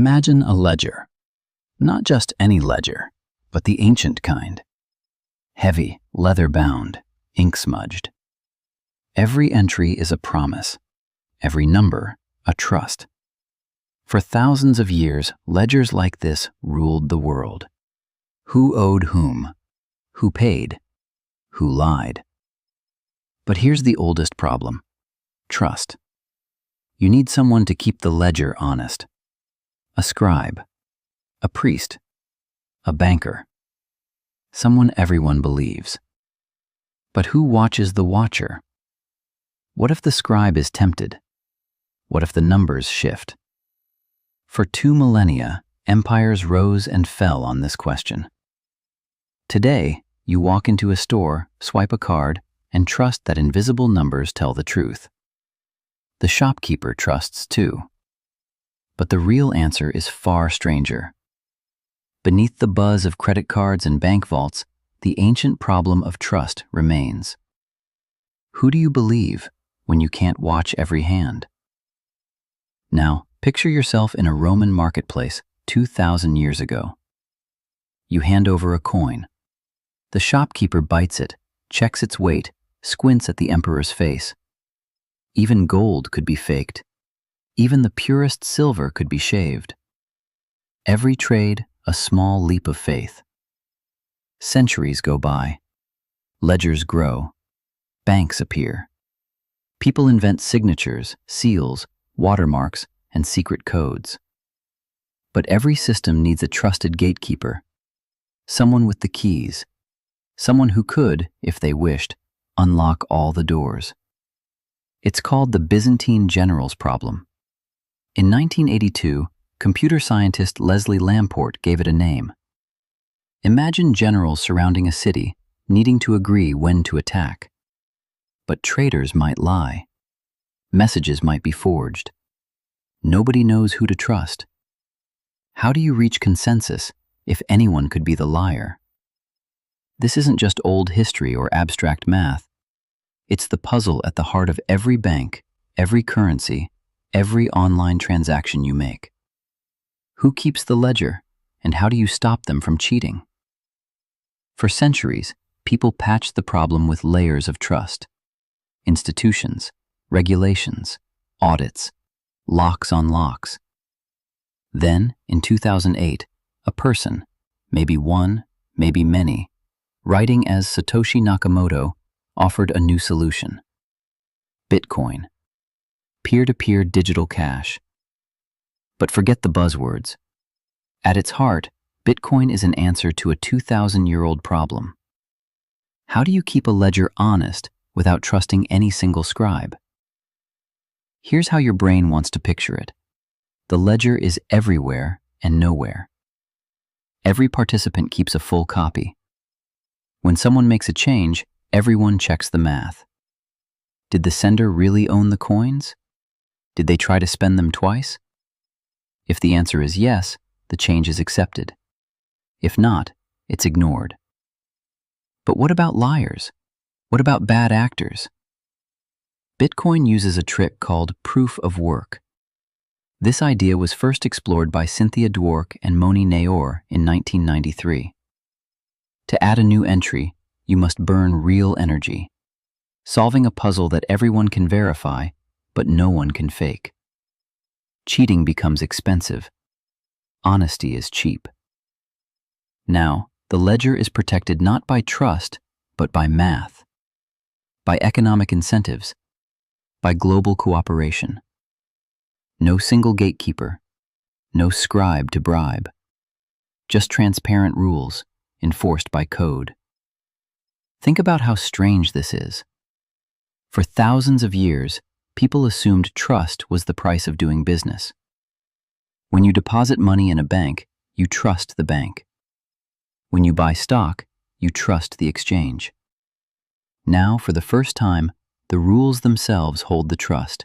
Imagine a ledger. Not just any ledger, but the ancient kind. Heavy, leather-bound, ink-smudged. Every entry is a promise. Every number, a trust. For thousands of years, ledgers like this ruled the world. Who owed whom? Who paid? Who lied? But here's the oldest problem: trust. You need someone to keep the ledger honest. A scribe, a priest, a banker. Someone everyone believes. But who watches the watcher? What if the scribe is tempted? What if the numbers shift? For 2 millennia, empires rose and fell on this question. Today, you walk into a store, swipe a card, and trust that invisible numbers tell the truth. The shopkeeper trusts too. But the real answer is far stranger. Beneath the buzz of credit cards and bank vaults, the ancient problem of trust remains. Who do you believe when you can't watch every hand? Now, picture yourself in a Roman marketplace 2,000 years ago. You hand over a coin. The shopkeeper bites it, checks its weight, squints at the emperor's face. Even gold could be faked. Even the purest silver could be shaved. Every trade, a small leap of faith. Centuries go by. Ledgers grow. Banks appear. People invent signatures, seals, watermarks, and secret codes. But every system needs a trusted gatekeeper. Someone with the keys. Someone who could, if they wished, unlock all the doors. It's called the Byzantine generals problem. In 1982, computer scientist Leslie Lamport gave it a name. Imagine generals surrounding a city, needing to agree when to attack. But traitors might lie. Messages might be forged. Nobody knows who to trust. How do you reach consensus if anyone could be the liar? This isn't just old history or abstract math. It's the puzzle at the heart of every bank, every currency, every online transaction you make. Who keeps the ledger, and how do you stop them from cheating? For centuries, people patched the problem with layers of trust. Institutions, regulations, audits, locks on locks. Then, in 2008, a person, maybe one, maybe many, writing as Satoshi Nakamoto, offered a new solution. Bitcoin. Peer-to-peer digital cash. But forget the buzzwords. At its heart, Bitcoin is an answer to a 2,000-year-old problem. How do you keep a ledger honest without trusting any single scribe? Here's how your brain wants to picture it. The ledger is everywhere and nowhere. Every participant keeps a full copy. When someone makes a change, everyone checks the math. Did the sender really own the coins? Did they try to spend them twice? If the answer is yes, the change is accepted. If not, it's ignored. But what about liars? What about bad actors? Bitcoin uses a trick called proof of work. This idea was first explored by Cynthia Dwork and Moni Naor in 1993. To add a new entry, you must burn real energy, solving a puzzle that everyone can verify, but no one can fake. Cheating becomes expensive. Honesty is cheap. Now, the ledger is protected not by trust, but by math, by economic incentives, by global cooperation. No single gatekeeper, no scribe to bribe, just transparent rules enforced by code. Think about how strange this is. For thousands of years, people assumed trust was the price of doing business. When you deposit money in a bank, you trust the bank. When you buy stock, you trust the exchange. Now, for the first time, the rules themselves hold the trust.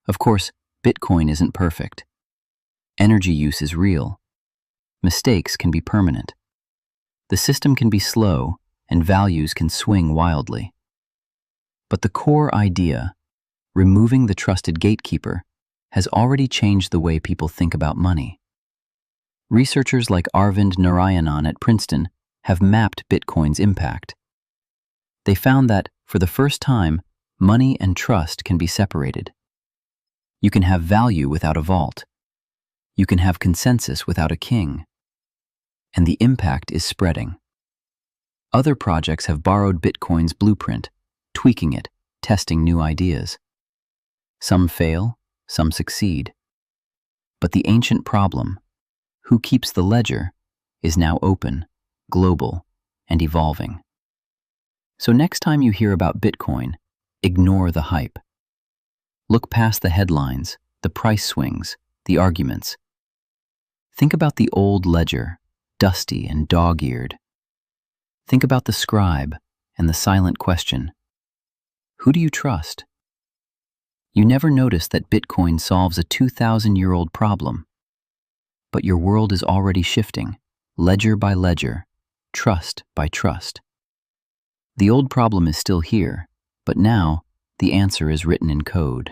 Of course, Bitcoin isn't perfect. Energy use is real. Mistakes can be permanent. The system can be slow, and values can swing wildly. But the core idea, removing the trusted gatekeeper, has already changed the way people think about money. Researchers like Arvind Narayanan at Princeton have mapped Bitcoin's impact. They found that, for the first time, money and trust can be separated. You can have value without a vault. You can have consensus without a king. And the impact is spreading. Other projects have borrowed Bitcoin's blueprint, tweaking it, testing new ideas. Some fail, some succeed. But the ancient problem, who keeps the ledger, is now open, global, and evolving. So next time you hear about Bitcoin, ignore the hype. Look past the headlines, the price swings, the arguments. Think about the old ledger, dusty and dog-eared. Think about the scribe and the silent question. Who do you trust? You never notice that Bitcoin solves a 2,000-year-old problem. But your world is already shifting, ledger by ledger, trust by trust. The old problem is still here, but now the answer is written in code.